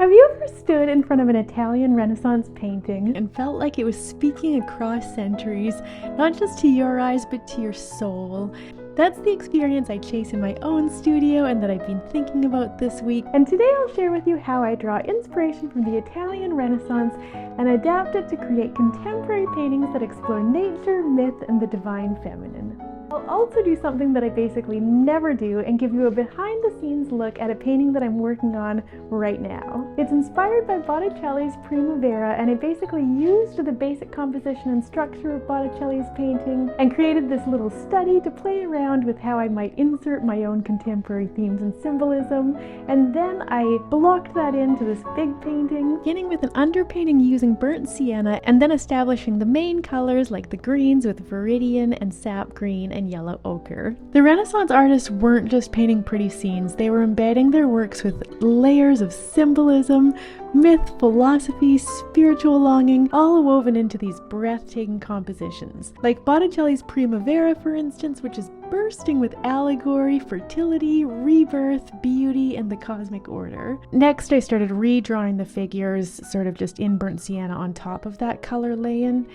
Have you ever stood in front of an Italian Renaissance painting and felt like it was speaking across centuries, not just to your eyes, but to your soul? That's the experience I chase in my own studio and that I've been thinking about this week. And today I'll share with you how I draw inspiration from the Italian Renaissance and adapt it to create contemporary paintings that explore nature, myth, and the divine feminine. I'll also do something that I basically never do and give you a behind-the-scenes look at a painting that I'm working on right now. It's inspired by Botticelli's Primavera, and I basically used the basic composition and structure of Botticelli's painting and created this little study to play around with how I might insert my own contemporary themes and symbolism, and then I blocked that into this big painting, beginning with an underpainting using burnt sienna and then establishing the main colors like the greens with viridian and sap green and yellow ochre. The Renaissance artists weren't just painting pretty scenes, they were embedding their works with layers of symbolism, myth, philosophy, spiritual longing, all woven into these breathtaking compositions. Like Botticelli's Primavera, for instance, which is bursting with allegory, fertility, rebirth, beauty, and the cosmic order. Next, I started redrawing the figures, sort of just in burnt sienna on top of that color lay-in.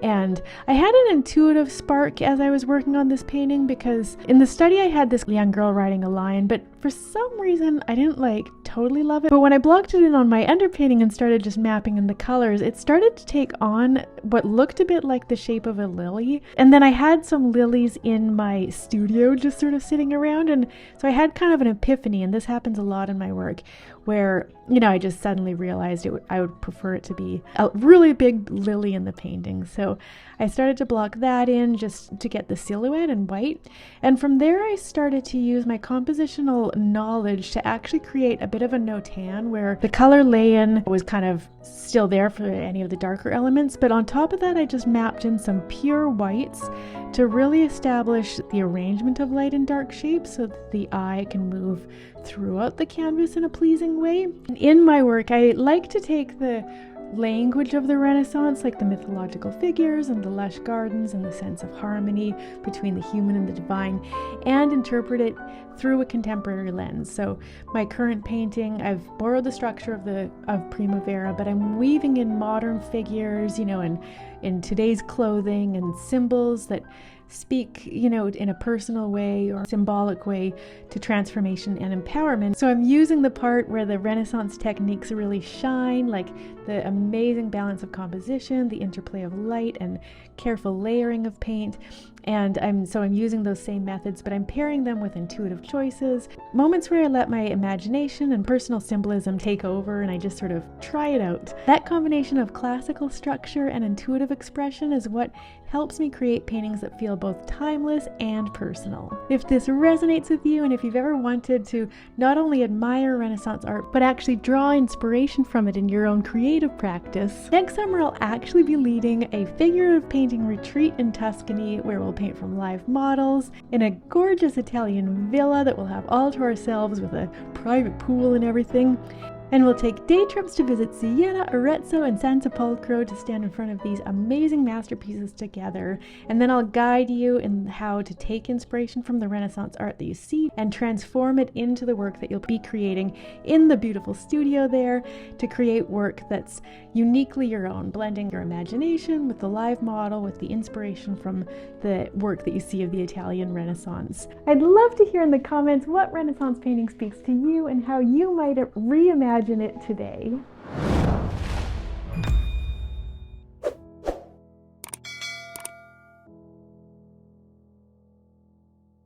And I had an intuitive spark as I was working on this painting because in the study I had this young girl riding a lion, but for some reason I didn't totally love it. But when I blocked it in on my underpainting and started just mapping in the colors, it started to take on what looked a bit like the shape of a lily. And then I had some lilies in my studio just sort of sitting around, and so I had kind of an epiphany, and this happens a lot in my work where, I just suddenly realized I would prefer it to be a really big lily in the painting. So I started to block that in just to get the silhouette in white. And from there I started to use my compositional knowledge to actually create a bit of a no-tan where the color lay-in was kind of still there for any of the darker elements. But on top of that, I just mapped in some pure whites to really establish the arrangement of light and dark shapes so that the eye can move throughout the canvas in a pleasing way. In my work, I like to take the language of the Renaissance, like the mythological figures and the lush gardens and the sense of harmony between the human and the divine, and interpret it through a contemporary lens. So my current painting, I've borrowed the structure of Primavera, but I'm weaving in modern figures, and in today's clothing and symbols that speak, in a personal way or symbolic way to transformation and empowerment. So I'm using the part where the Renaissance techniques really shine, like the amazing balance of composition, the interplay of light and careful layering of paint. And I'm using those same methods, but I'm pairing them with intuitive choices, moments where I let my imagination and personal symbolism take over and I just sort of try it out. That combination of classical structure and intuitive expression is what helps me create paintings that feel both timeless and personal. If this resonates with you, and if you've ever wanted to not only admire Renaissance art, but actually draw inspiration from it in your own creative practice, next summer I'll actually be leading a figurative painting retreat in Tuscany where we'll paint from live models in a gorgeous Italian villa that we'll have all to ourselves with a private pool and everything. And we'll take day trips to visit Siena, Arezzo, and San Sepolcro to stand in front of these amazing masterpieces together. And then I'll guide you in how to take inspiration from the Renaissance art that you see and transform it into the work that you'll be creating in the beautiful studio there to create work that's uniquely your own, blending your imagination with the live model, with the inspiration from the work that you see of the Italian Renaissance. I'd love to hear in the comments what Renaissance painting speaks to you and how you might reimagine it today.